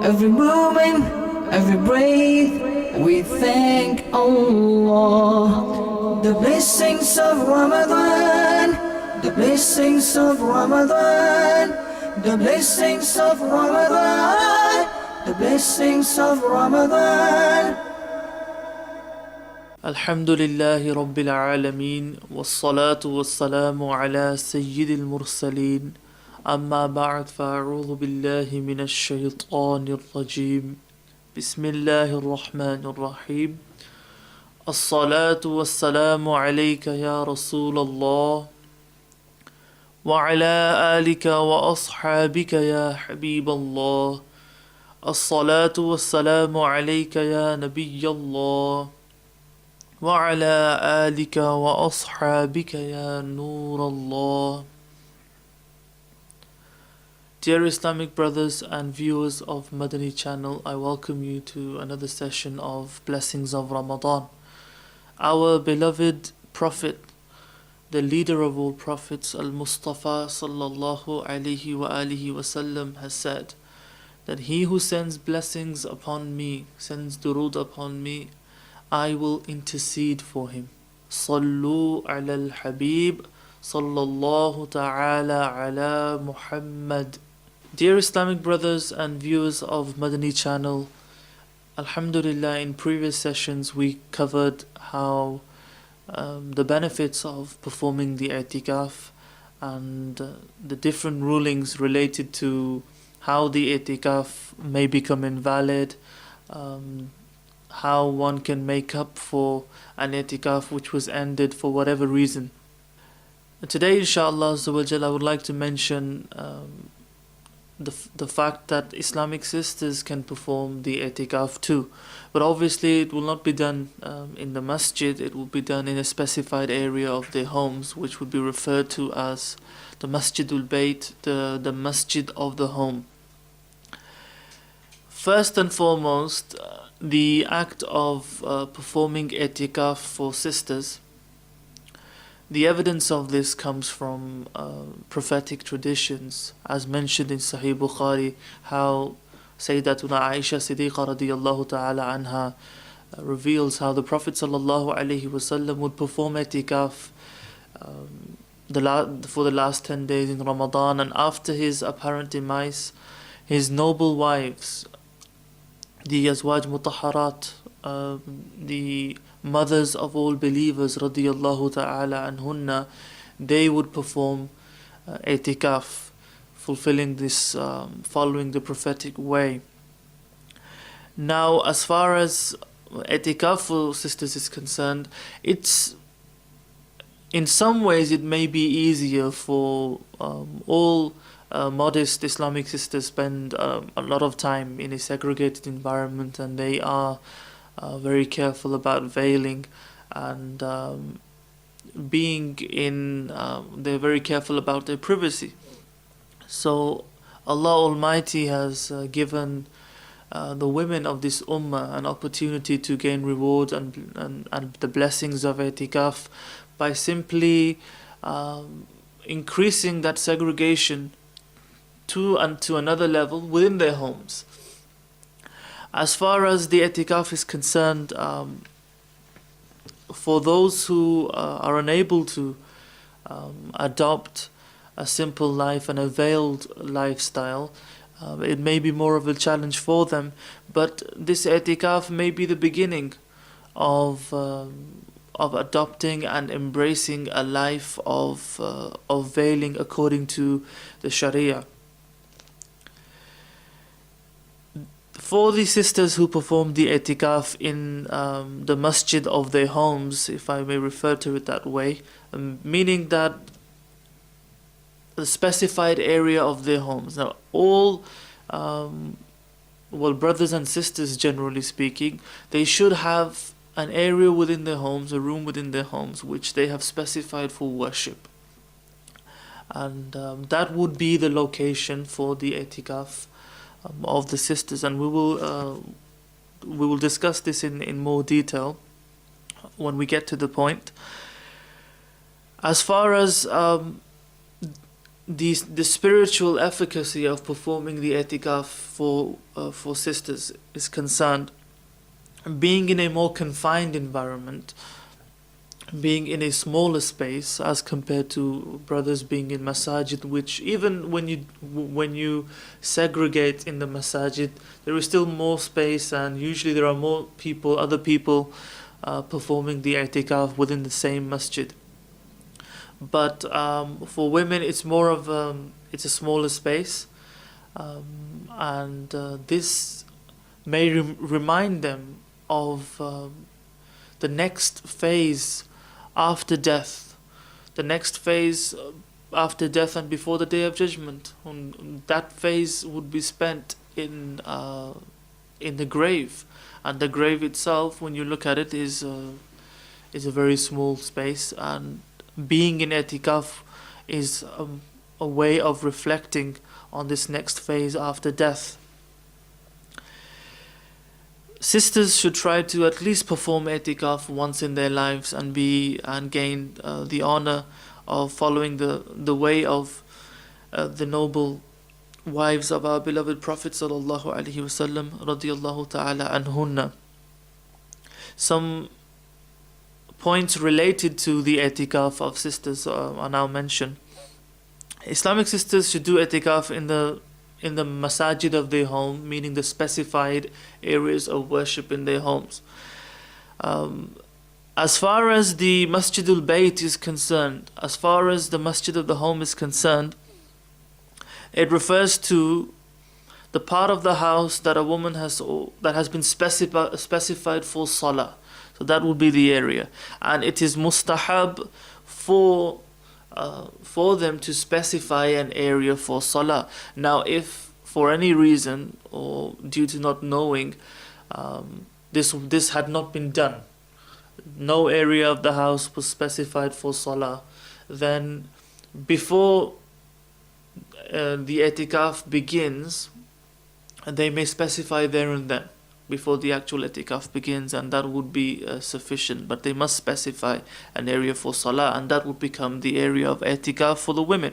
every moment, every breath, we thank Allah. The blessings of Ramadan, the blessings of Ramadan, the blessings of Ramadan, the blessings of Ramadan. Alhamdulillahi Rabbil Alameen, wassalatu wassalamu ala Sayyidil Mursaleen, amma ba'd, fa'a'udhu billahi minash shaytanir rajeem. Bismillahir Rahmanir Rahim. As-salatu wassalamu alayka ya Rasulallah, wa ala alika wa ashabika ya Habiballah. As-salatu wassalamu alayka ya Nabiyallah, وعلى آلك وأصحابك يا نور الله. Dear Islamic brothers and viewers of Madani channel, I welcome you to another session of Blessings of Ramadan. Our beloved Prophet, the leader of all prophets, Al-Mustafa sallallahu alayhi wa alihi wasallam, has said that he who sends blessings upon me, sends durood upon me, I will intercede for him. Sallu ala al-Habib sallallahu ta'ala ala Muhammad. Dear Islamic brothers and viewers of Madani channel, Alhamdulillah, in previous sessions we covered how the benefits of performing the I'tikaf and the different rulings related to how the I'tikaf may become invalid, how one can make up for an I'tikaf which was ended for whatever reason. Today, inshallah, I would like to mention the fact that Islamic sisters can perform the I'tikaf too. But obviously it will not be done in the masjid, it will be done in a specified area of their homes, which would be referred to as the Masjidul Bayt, the masjid of the home. First and foremost, the act of performing I'tikaf for sisters, the evidence of this comes from prophetic traditions, as mentioned in Sahih Bukhari, how Sayyidatuna Aisha Siddiqa radiyallahu ta'ala anha reveals how the Prophet sallallahu alayhi wasallam would perform I'tikaf for the last 10 days in Ramadan, and after his apparent demise, his noble wives, the Azwaj Mutahharat, the mothers of all believers radiyallahu ta'ala anhunna, they would perform I'tikaf, fulfilling this, following the prophetic way. Now, as far as I'tikaf for sisters is concerned, it's in some ways it may be easier for all modest Islamic sisters spend a lot of time in a segregated environment, and they are very careful about veiling and they're very careful about their privacy. So Allah Almighty has given the women of this ummah an opportunity to gain reward and the blessings of I'tikaf by simply increasing that segregation to another level within their homes. As far as the I'tikaf is concerned, for those who are unable to adopt a simple life and a veiled lifestyle, it may be more of a challenge for them, but this I'tikaf may be the beginning of adopting and embracing a life of veiling according to the Sharia. For the sisters who perform the I'tikaf in the masjid of their homes, if I may refer to it that way, meaning that the specified area of their homes. Now, all brothers and sisters, generally speaking, they should have an area within their homes, a room within their homes, which they have specified for worship. And that would be the location for the I'tikaf of the sisters, and we will discuss this in more detail when we get to the point. As far as the spiritual efficacy of performing the itikaf for sisters is concerned, being in a more confined environment, being in a smaller space as compared to brothers being in masajid, which even when you segregate in the masajid, there is still more space, and usually there are more people, other people performing the i'tikaf within the same masjid. But for women, it's more of it's a smaller space, and this may remind them of the next phase after death, the next phase after death and before the Day of Judgment. That phase would be spent in the grave, and the grave itself, when you look at it, is a very small space, and being in i'tikaf is a way of reflecting on this next phase after death. Sisters should try to at least perform i'tikaf once in their lives and gain the honor of following the way of the noble wives of our beloved Prophet sallallahu alaihi wasallam radiyallahu ta'ala anhunna. Some points related to the i'tikaf of sisters are now mentioned. Islamic sisters should do i'tikaf in the masajid of their home, meaning the specified areas of worship in their homes. As far as the Masjidul Bayt is concerned, as far as the masjid of the home is concerned, it refers to the part of the house that a woman has been specified for salah. So that would be the area, and it is mustahab for them to specify an area for salah. Now, if for any reason or due to not knowing, this had not been done, no area of the house was specified for salah, then before the i'tikaf begins, they may specify there and then, before the actual i'tikaf begins, and that would be sufficient. But they must specify an area for salah, and that would become the area of i'tikaf for the women.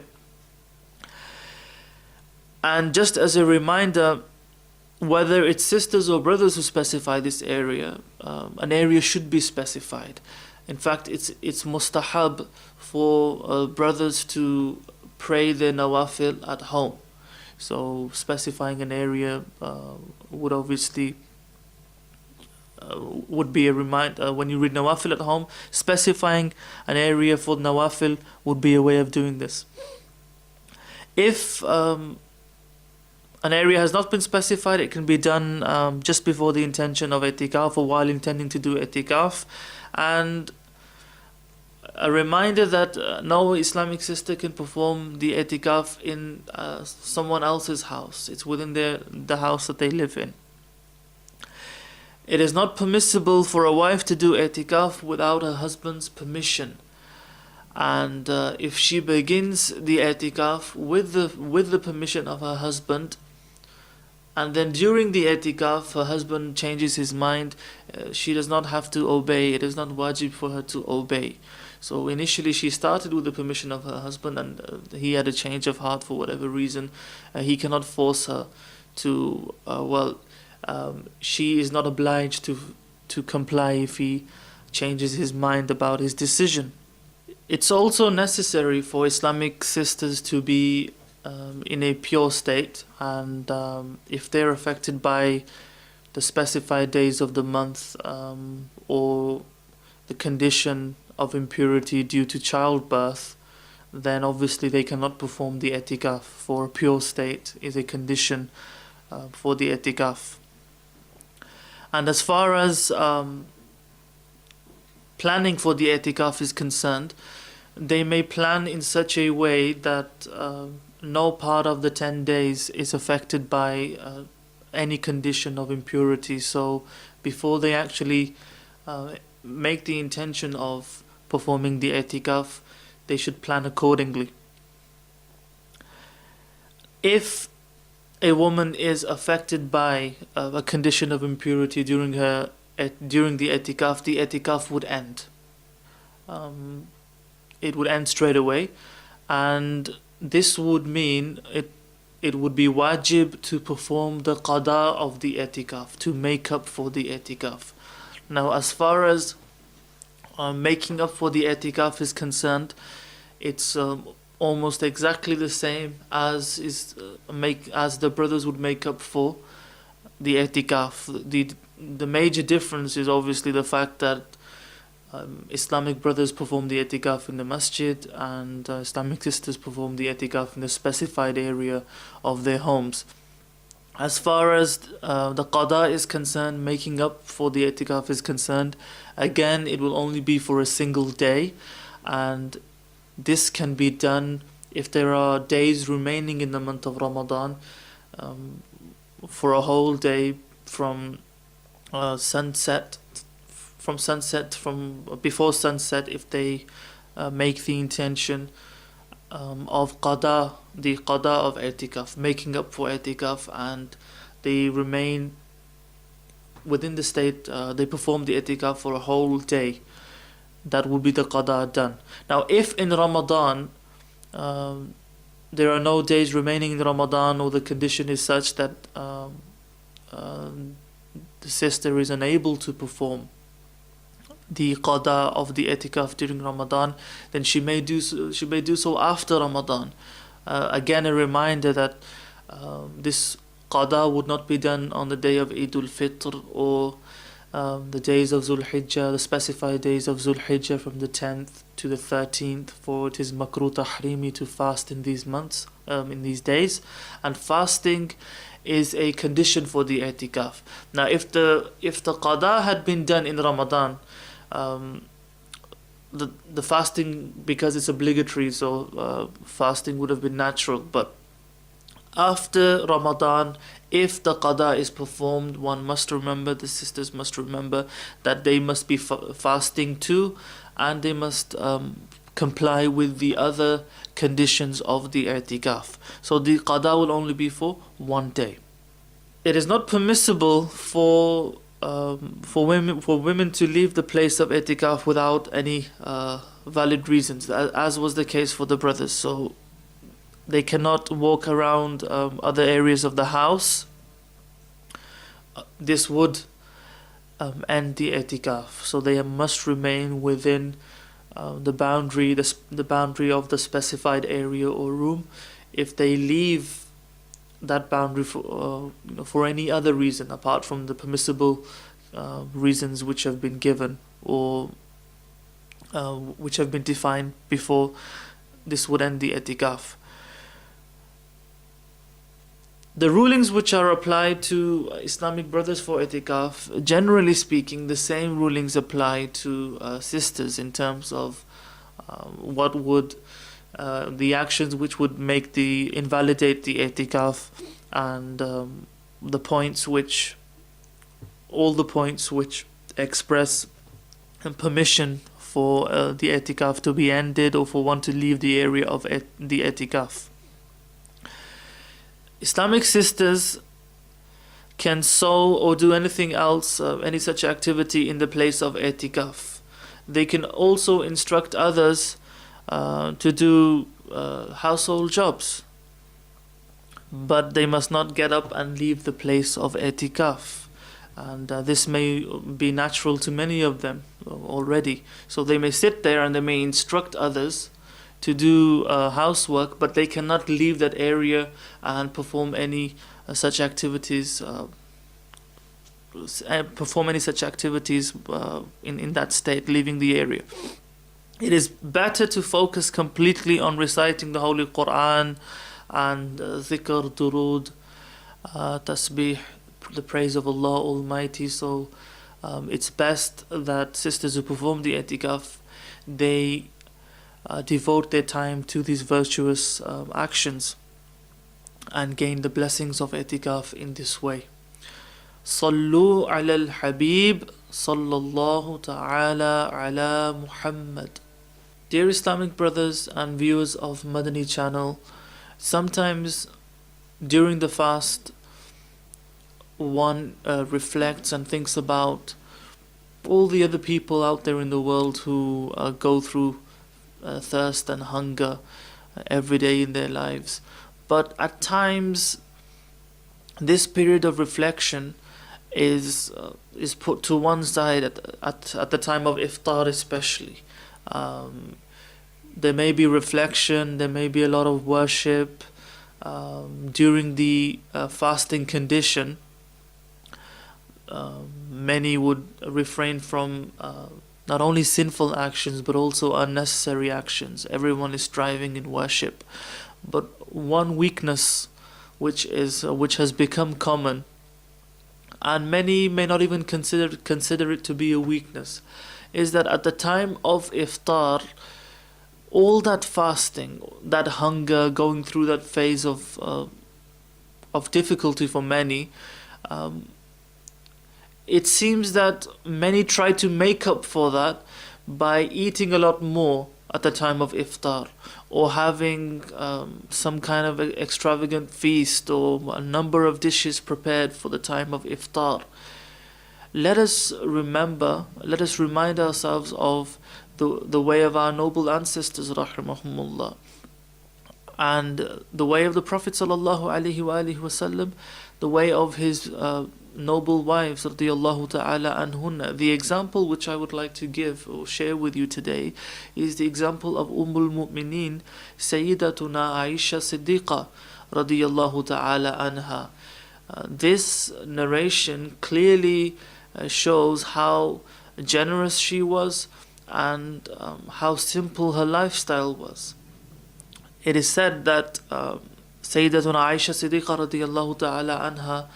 And just as a reminder, whether it's sisters or brothers who specify this area, an area should be specified. In fact, it's mustahab for brothers to pray their nawafil at home. So specifying an area would obviously would be a reminder. When you read nawafil at home, specifying an area for nawafil would be a way of doing this. If an area has not been specified, it can be done just before the intention of i'tikaf or while intending to do i'tikaf. And a reminder that no Islamic sister can perform the i'tikaf in someone else's house. It's within the house that they live in. It is not permissible for a wife to do i'tikaf without her husband's permission. And if she begins the i'tikaf with the permission of her husband, and then during the i'tikaf her husband changes his mind, she does not have to obey. It is not wajib for her to obey. So initially she started with the permission of her husband, and he had a change of heart for whatever reason. He cannot force her to, she is not obliged to comply if he changes his mind about his decision. It's also necessary for Islamic sisters to be in a pure state, and if they're affected by the specified days of the month or the condition of impurity due to childbirth, then obviously they cannot perform the i'tikaf. For a pure state is a condition for the i'tikaf. And as far as planning for the i'tikaf is concerned, they may plan in such a way that no part of the 10 days is affected by any condition of impurity. So before they actually make the intention of performing the i'tikaf, they should plan accordingly. If a woman is affected by a condition of impurity during the i'tikaf would end. It would end straight away, and this would mean it would be wajib to perform the qada of the i'tikaf, to make up for the i'tikaf. Now, as far as making up for the i'tikaf is concerned, it's almost exactly the same as the brothers would make up for the i'tikaf. The major difference is obviously the fact that Islamic brothers perform the i'tikaf in the masjid, and Islamic sisters perform the i'tikaf in the specified area of their homes. As far as the qada is concerned, making up for the i'tikaf is concerned, again it will only be for a single day, and this can be done if there are days remaining in the month of Ramadan, for a whole day from before sunset, if they make the intention of qada, the qada of i'tikaf, making up for i'tikaf, and they remain within the state, they perform the i'tikaf for a whole day, that will be the qada done. Now, if in Ramadan there are no days remaining in Ramadan, or the condition is such that the sister is unable to perform the qada of the i'tikaf during Ramadan, then she may do so after Ramadan. Again, a reminder that this qada would not be done on the day of Eid al-Fitr, or the days of Zul Hijjah, the specified days of Zul Hijjah from the 10th to the 13th, for it is makruh tahrimi to fast in these months, in these days, and fasting is a condition for the i'tikaf. Now, if the qada had been done in Ramadan, the fasting, because it's obligatory, so fasting would have been natural. But after Ramadan, if the qada is performed, one must remember, the sisters must remember, that they must be fasting too, and they must comply with the other conditions of the i'tikaf. So the qada will only be for one day. It is not permissible for women to leave the place of i'tikaf without any valid reasons, as was the case for the brothers. So they cannot walk around other areas of the house. This would end the i'tikaf. So they must remain within the boundary of the specified area or room. If they leave that boundary for any other reason apart from the permissible reasons which have been given, or which have been defined before, this would end the i'tikaf. The rulings which are applied to Islamic brothers for i'tikaf, generally speaking, the same rulings apply to sisters, in terms of what would the actions which would invalidate the i'tikaf, and all the points which express permission for the i'tikaf to be ended, or for one to leave the area of the i'tikaf. Islamic sisters can sew or do anything else, any such activity in the place of i'tikaf. They can also instruct others to do household jobs, but they must not get up and leave the place of i'tikaf. And this may be natural to many of them already. So they may sit there and they may instruct others to do housework, but they cannot leave that area and perform any such activities. In that state, leaving the area. It is better to focus completely on reciting the Holy Quran and dhikr, durood, tasbih, the praise of Allah Almighty. So it's best that sisters who perform the i'tikaf, they devote their time to these virtuous actions and gain the blessings of i'tikaf in this way. Sallu ala al-Habib sallallahu ta'ala ala Muhammad. Dear Islamic brothers and viewers of Madani channel, sometimes during the fast one reflects and thinks about all the other people out there in the world who go through thirst and hunger, every day in their lives. But at times, this period of reflection is put to one side at the time of iftar especially. There may be reflection, there may be a lot of worship during the fasting condition. Many would refrain from not only sinful actions but also unnecessary actions. Everyone is striving in worship, but one weakness which has become common, and many may not even consider it to be a weakness, is that at the time of iftar, all that fasting, that hunger, going through that phase of difficulty for many, it seems that many try to make up for that by eating a lot more at the time of iftar, or having some kind of extravagant feast or a number of dishes prepared for the time of iftar. Let us remind ourselves of the way of our noble ancestors, rahimahumullah, and the way of the Prophet sallallahu alaihi wasallam, the way of his noble wives radiyallahu ta'ala anhunna. The example which I would like to give or share with you today is the example of Mu'mineen Sayyidatuna Aisha Siddiqa radiyallahu ta'ala anha. This narration clearly shows how generous she was and how simple her lifestyle was. It is said that Sayyidatuna Aisha Siddiqa radiyallahu ta'ala anha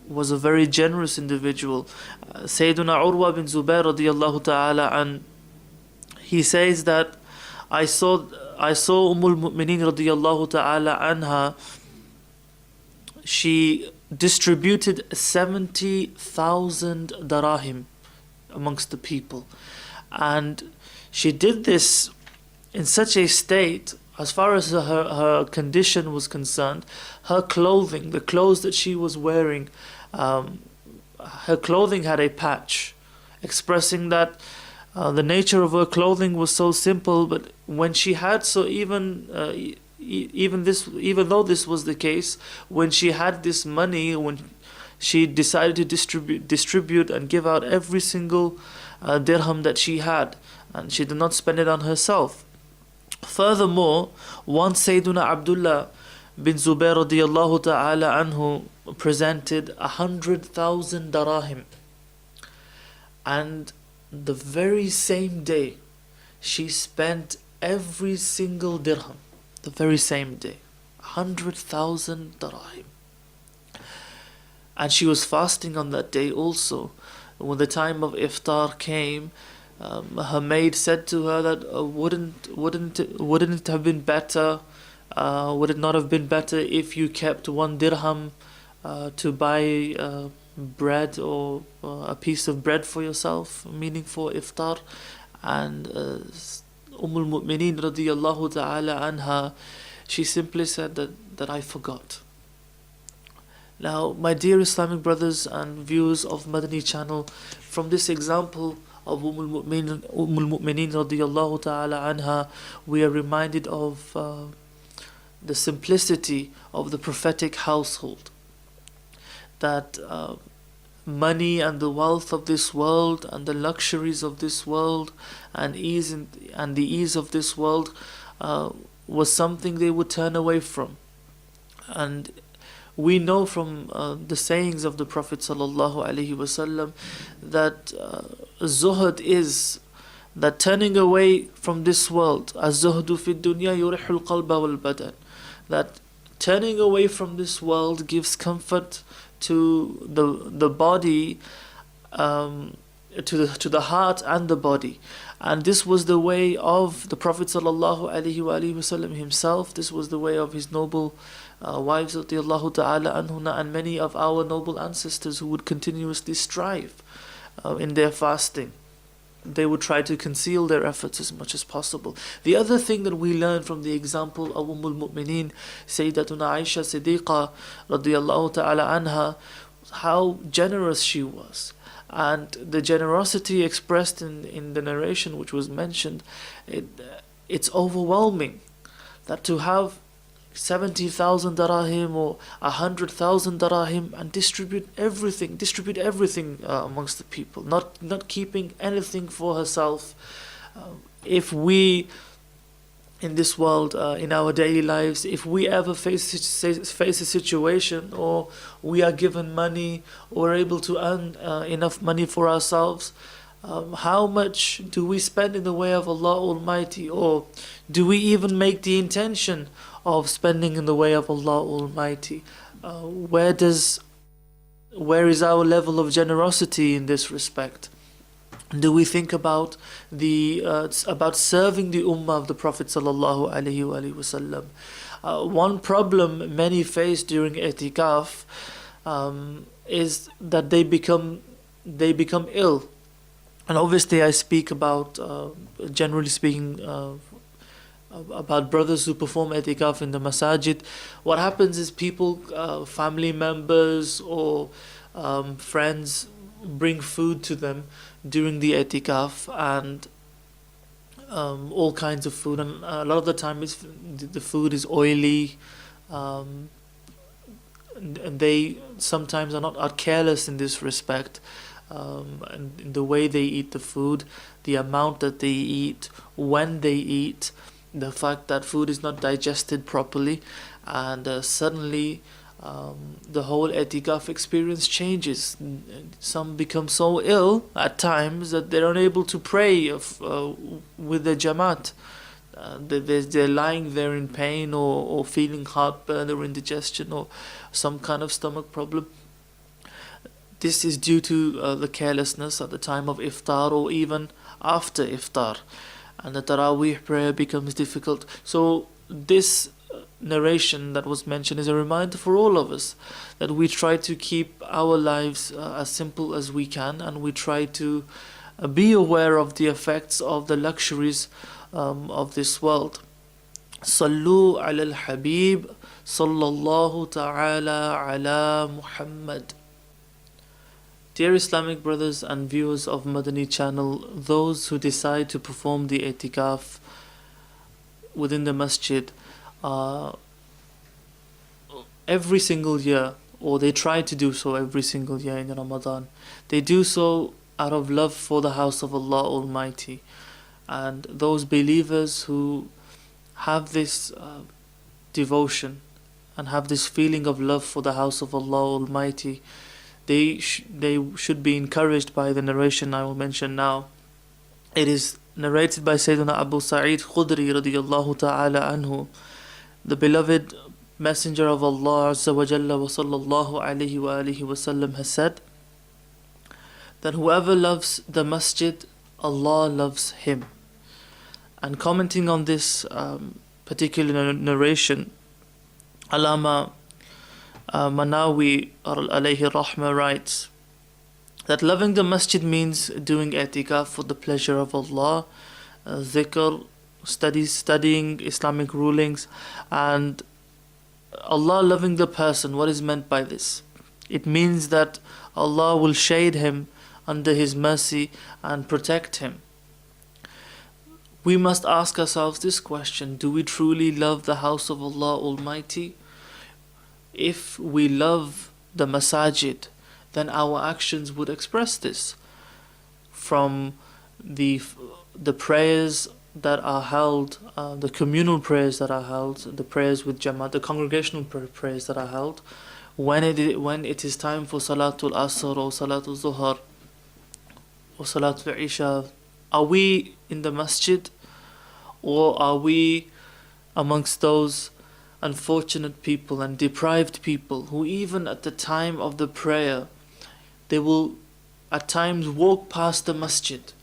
was a very generous individual. Sayyiduna Urwa bin Zubair radiyallahu ta'ala, and he says that I saw Mu'mineen radiyallahu ta'ala anha, she distributed 70,000 darahim amongst the people, and she did this in such a state. As far as her condition was concerned, her clothing, the clothes that she was wearing, her clothing had a patch, expressing that the nature of her clothing was so simple. But when she had, even though this was the case, when she had this money, when she decided to distribute and give out every single dirham that she had, and she did not spend it on herself. Furthermore, once Sayyiduna Abdullah bin Zubair radiyallahu ta'ala anhu presented 100,000 darahim, and the very same day she spent every single dirham. The very same day, 100,000 darahim. And she was fasting on that day also. When the time of iftar came, her maid said to her that wouldn't it have been better? Would it not have been better if you kept 1 dirham to buy bread or a piece of bread for yourself, meaning for iftar? And Mu'mineen radiyallahu ta'ala anha, she simply said that I forgot. Now, my dear Islamic brothers and viewers of Madani channel, from this example of Mu'mineen radiyallahu ta'ala anha, we are reminded of the simplicity of the prophetic household. That money and the wealth of this world and the luxuries of this world and the ease of this world was something they would turn away from. And we know from the sayings of the Prophet sallallahu alaihi wasallam that zuhud is that turning away from this world. Az-zuhdu fi dunya yurihul qalba wal badan. That turning away from this world gives comfort to the body, to the heart and the body. And this was the way of the Prophet sallallahu alaihi wasallam himself. This was the way of his noble wives radiyallahu ta'ala anhunna, and many of our noble ancestors who would continuously strive in their fasting. They would try to conceal their efforts as much as possible. The other thing that we learn from the example of Mu'mineen Sayyidatuna Aisha Siddiqa radiyallahu ta'ala anha, how generous she was. And the generosity expressed in the narration which was mentioned, it's overwhelming. that to have 70,000 darahim or 100,000 darahim and distribute everything amongst the people, not keeping anything for herself. If we in this world, in our daily lives, if we ever face a situation, or we are given money or able to earn enough money for ourselves, how much do we spend in the way of Allah Almighty, or do we even make the intention of spending in the way of Allah Almighty? Where is our level of generosity in this respect? Do we think about serving the ummah of the Prophet sallallahu alaihi wasallam? One problem many face during Itifaaf is that they become ill. And obviously I speak about, generally speaking, about brothers who perform Itifaaf in the masajid. What happens is people, family members or friends bring food to them during the Itifaaf, and all kinds of food, and a lot of the time the food is oily, and they sometimes are careless in this respect, and in the way they eat the food, the amount that they eat, when they eat, the fact that food is not digested properly, and suddenly the whole Itifaaf experience changes. Some become so ill at times that they're unable to pray with the Jamaat. They're lying there in pain, or feeling heartburn or indigestion or some kind of stomach problem. This is due to the carelessness at the time of iftar or even after iftar, and the Taraweeh prayer becomes difficult. So this narration that was mentioned is a reminder for all of us that we try to keep our lives as simple as we can, and we try to be aware of the effects of the luxuries of this world. Sallu ala al-Habib sallallahu ta'ala ala Muhammad. Dear Islamic brothers and viewers of Madani channel, those who decide to perform the Itifaaf within the masjid every single year, or they try to do so every single year in Ramadan, they do so out of love for the house of Allah Almighty. And those believers who have this devotion and have this feeling of love for the house of Allah Almighty, they should be encouraged by the narration I will mention now. It is narrated by Sayyidina Abu Sa'id Khudri radiyallahu ta'ala anhu. The beloved Messenger of Allah Azza wa Jalla wa sallallahu alayhi wa alihi wa sallam has said that whoever loves the masjid, Allah loves him. And commenting on this particular narration, Allama Manawi alayhi rahma writes that loving the masjid means doing Itifaaf for the pleasure of Allah, dhikr, studying Islamic rulings, and Allah loving the person. What is meant by this? It means that Allah will shade him under His mercy and protect him. We must ask ourselves this question: do we truly love the house of Allah Almighty? If we love the masajid, then our actions would express this. From the prayers that are held, the communal prayers that are held, the prayers with Jamaat, the congregational prayers that are held, when it is time for Salatul Asr or Salatul Zuhr or Salatul Isha, are we in the masjid, or are we amongst those unfortunate people and deprived people who even at the time of the prayer, they will at times walk past the masjid?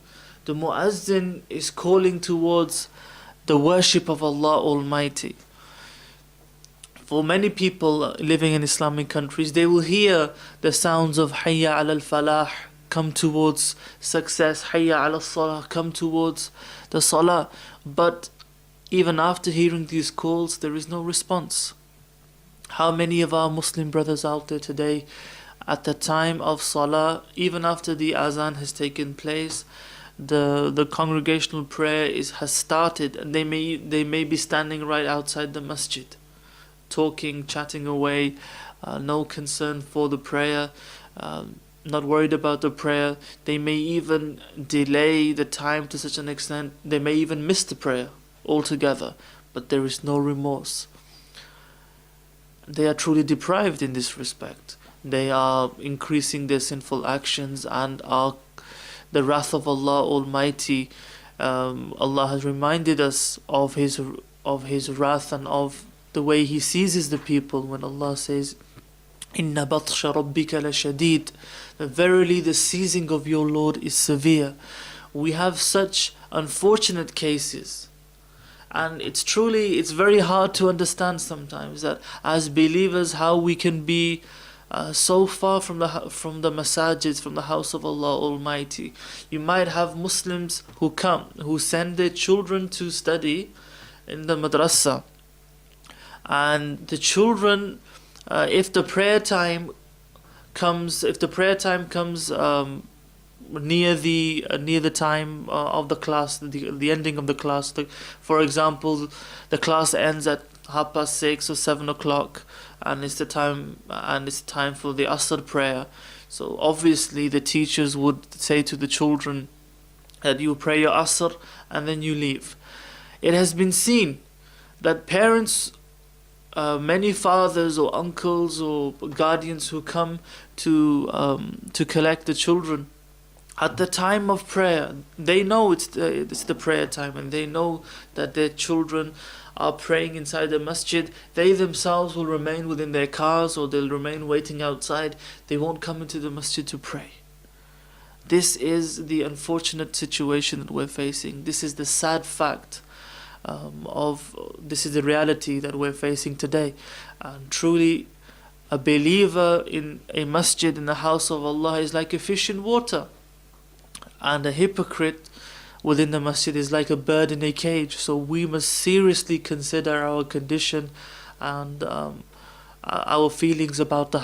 The muazzin is calling towards the worship of Allah Almighty. For many people living in Islamic countries, they will hear the sounds of Hayya ala al-Falah, come towards success, Hayya ala al-Salah, come towards the Salah. But even after hearing these calls, there is no response. How many of our Muslim brothers out there today, at the time of Salah, even after the Azan has taken place, the congregational prayer has started, and they may be standing right outside the masjid, talking, chatting away, no concern for the prayer, not worried about the prayer. They may even delay the time to such an extent, they may even miss the prayer altogether, but there is no remorse. They are truly deprived in this respect. They are increasing their sinful actions and are the wrath of Allah Almighty. Allah has reminded us of His wrath and of the way He seizes the people when Allah says, "Inna batsha rabbika lashadid." Verily, the seizing of your Lord is severe. We have such unfortunate cases, and it's very hard to understand sometimes that as believers how we can be so far from the masajids, from the house of Allah Almighty. You might have Muslims who send their children to study in the madrasa, and the children, if the prayer time comes near the time of the class, the ending of the class, for example, the class ends at 6:30 or 7 o'clock, and it's the time for the Asr prayer. So obviously the teachers would say to the children that you pray your Asr and then you leave. It has been seen that parents, many fathers or uncles or guardians who come to collect the children at the time of prayer, they know it's the prayer time, and they know that their children are praying inside the masjid. They themselves will remain within their cars, or they'll remain waiting outside. They won't come into the masjid to pray. This is the unfortunate situation that we're facing. This is the sad fact this is the reality that we're facing today. And truly, a believer in a masjid, in the house of Allah, is like a fish in water, and a hypocrite within the masjid is like a bird in a cage. So we must seriously consider our condition and our feelings about the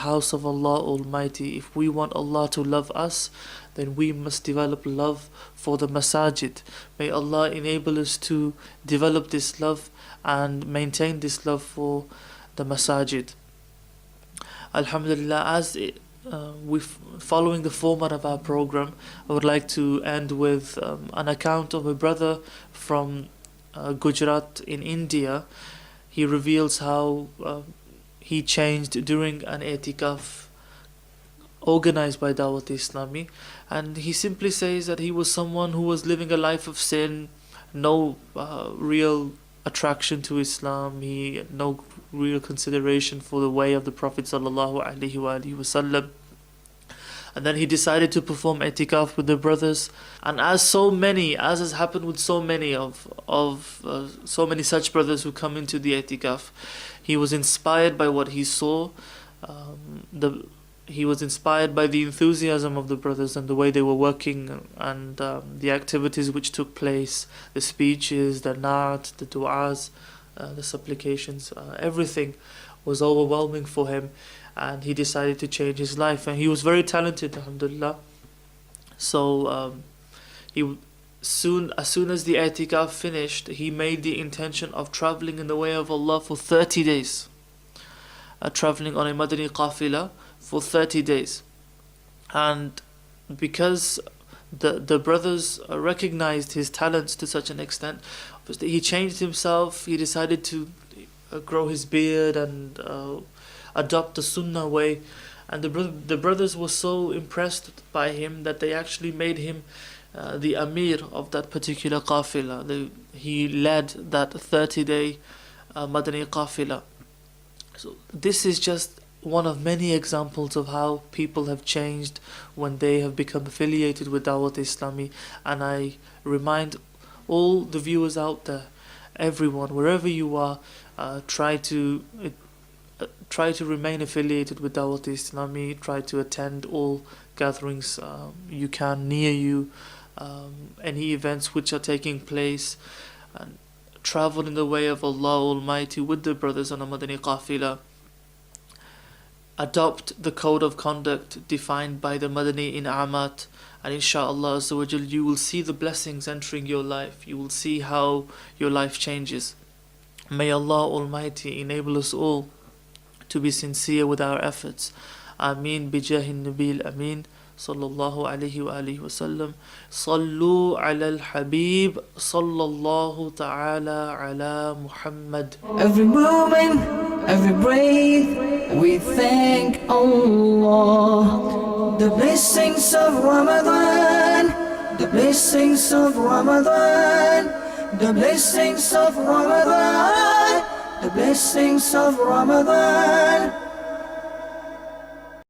house of Allah Almighty. If we want Allah to love us, then we must develop love for the masajid. May Allah enable us to develop this love and maintain this love for the masajid. Alhamdulillah, following the format of our program, I would like to end with an account of a brother from Gujarat in India. He reveals how he changed during an Itifaaf organized by DawateIslami, and he simply says that he was someone who was living a life of sin, no real attraction to Islam, he had no real consideration for the way of the Prophet ﷺ. And then he decided to perform Itifaaf with the brothers. And as has happened with so many such brothers who come into the Itifaaf, he was inspired by what he saw. He was inspired by the enthusiasm of the brothers and the way they were working, and the activities which took place, the speeches, the naat, the du'as, the supplications, everything was overwhelming for him, and he decided to change his life. And he was very talented, alhamdulillah. So as soon as the Itifaaf finished, he made the intention of traveling in the way of Allah for 30 days, traveling on a Madani qafila for 30 days. And because the brothers recognized his talents to such an extent, he changed himself. He decided to grow his beard and adopt the sunnah way. And the brothers were so impressed by him that they actually made him the amir of that particular qafila. He led that 30-day Madani qafila. So this is just one of many examples of how people have changed when they have become affiliated with DawateIslami. And I remind all the viewers out there, everyone, wherever you are, try to remain affiliated with DawateIslami. Try to attend all gatherings you can near you, any events which are taking place, and travel in the way of Allah Almighty with the brothers on a Madani qafila. adopt the code of conduct defined by the Madani In'amat, and inshallah Azza wa Jal, you will see the blessings entering your life. You will see how your life changes. May Allah Almighty enable us all to be sincere with our efforts. Ameen bijahin nabil ameen. Sallallahu alayhi wa alihi wa sallam. Sallu ala al-habib. Sallallahu ta'ala ala Muhammad. Every moment, every breath, we thank Allah. The blessings of Ramadan, the blessings of Ramadan, the blessings of Ramadan, the blessings of Ramadan.